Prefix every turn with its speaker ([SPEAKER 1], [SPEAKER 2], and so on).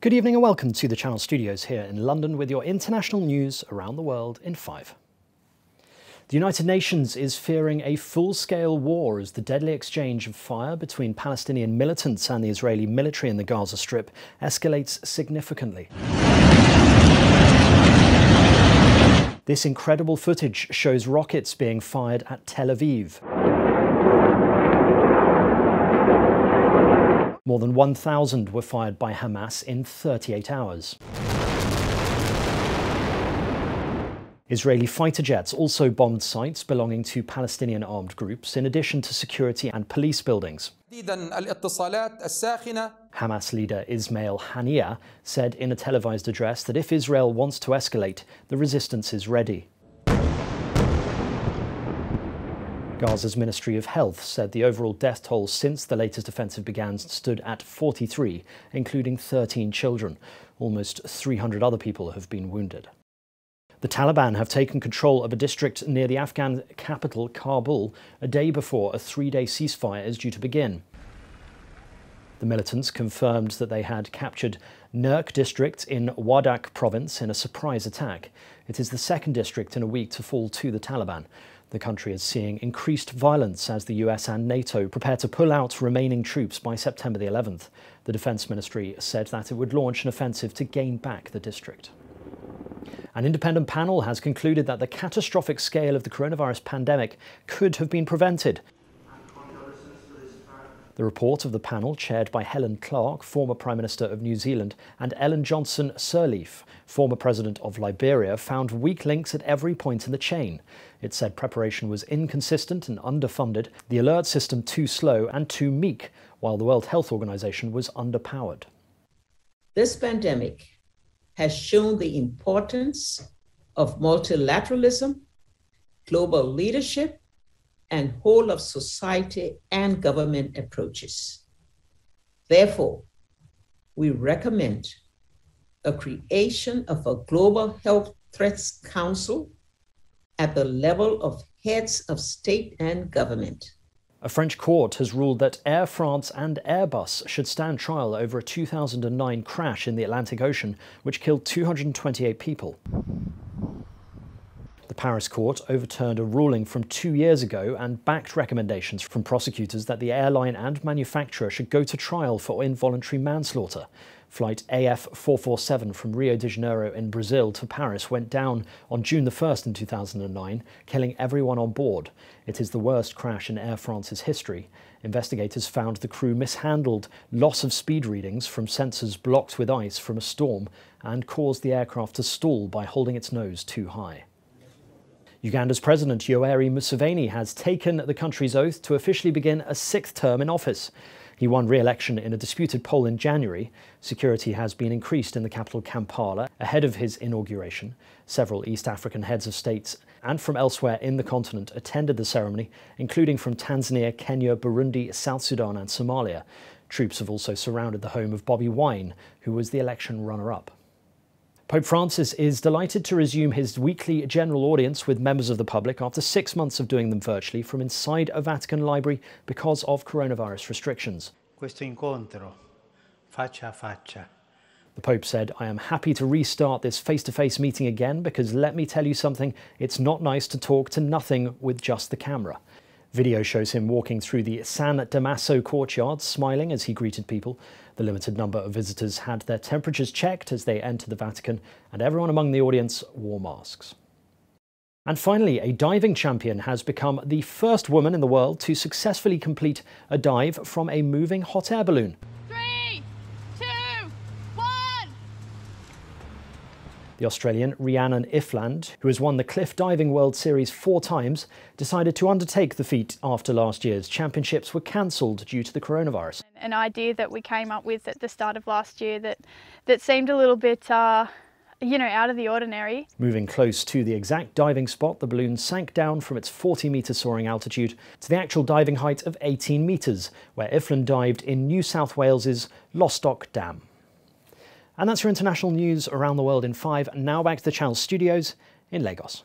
[SPEAKER 1] Good evening and welcome to the Channel Studios here in London with your international news around the world in 5. The United Nations is fearing a full-scale war as the deadly exchange of fire between Palestinian militants and the Israeli military in the Gaza Strip escalates significantly. This incredible footage shows rockets being fired at Tel Aviv. More than 1,000 were fired by Hamas in 38 hours. Israeli fighter jets also bombed sites belonging to Palestinian armed groups, in addition to security and police buildings. Hamas leader Ismail Haniyeh said in a televised address that if Israel wants to escalate, the resistance is ready. Gaza's Ministry of Health said the overall death toll since the latest offensive began stood at 43, including 13 children. Almost 300 other people have been wounded. The Taliban have taken control of a district near the Afghan capital, Kabul, a day before a 3-day ceasefire is due to begin. The militants confirmed that they had captured Nurk district in Wardak province in a surprise attack. It is the second district in a week to fall to the Taliban. The country is seeing increased violence as the US and NATO prepare to pull out remaining troops by September the 11th. The Defence Ministry said that it would launch an offensive to gain back the district. An independent panel has concluded that the catastrophic scale of the coronavirus pandemic could have been prevented. The report of the panel, chaired by Helen Clark, former Prime Minister of New Zealand, and Ellen Johnson Sirleaf, former President of Liberia, found weak links at every point in the chain. It said preparation was inconsistent and underfunded, the alert system too slow and too meek, while the World Health Organization was underpowered.
[SPEAKER 2] This pandemic has shown the importance of multilateralism, global leadership, and whole of society and government approaches. Therefore, we recommend a creation of a Global Health Threats Council at the level of heads of state and government.
[SPEAKER 1] A French court has ruled that Air France and Airbus should stand trial over a 2009 crash in the Atlantic Ocean, which killed 228 people. The Paris court overturned a ruling from 2 years ago and backed recommendations from prosecutors that the airline and manufacturer should go to trial for involuntary manslaughter. Flight AF447 from Rio de Janeiro in Brazil to Paris went down on June the 1st in 2009, killing everyone on board. It is the worst crash in Air France's history. Investigators found the crew mishandled loss of speed readings from sensors blocked with ice from a storm and caused the aircraft to stall by holding its nose too high. Uganda's President Yoweri Museveni has taken the country's oath to officially begin a 6th term in office. He won re-election in a disputed poll in January. Security has been increased in the capital Kampala ahead of his inauguration. Several East African heads of states and from elsewhere in the continent attended the ceremony, including from Tanzania, Kenya, Burundi, South Sudan and Somalia. Troops have also surrounded the home of Bobi Wine, who was the election runner-up. Pope Francis is delighted to resume his weekly general audience with members of the public after 6 months of doing them virtually from inside a Vatican library because of coronavirus restrictions.
[SPEAKER 3] Questo incontro, faccia a faccia.
[SPEAKER 1] The Pope said, "I am happy to restart this face-to-face meeting again because let me tell you something, it's not nice to talk to nothing with just the camera." Video shows him walking through the San Damaso courtyard, smiling as he greeted people. The limited number of visitors had their temperatures checked as they entered the Vatican, and everyone among the audience wore masks. And finally, a diving champion has become the first woman in the world to successfully complete a dive from a moving hot air balloon.
[SPEAKER 4] 3, 2, 1!
[SPEAKER 1] The Australian Rhiannon Ifland, who has won the Cliff Diving World Series 4 times, decided to undertake the feat after last year's championships were cancelled due to the coronavirus.
[SPEAKER 4] An idea that we came up with at the start of last year that seemed a little bit, out of the ordinary.
[SPEAKER 1] Moving close to the exact diving spot, the balloon sank down from its 40-metre soaring altitude to the actual diving height of 18 metres, where Ifland dived in New South Wales's Lostock Dam. And that's your international news around the world in 5. Now back to the Channel Studios in Lagos.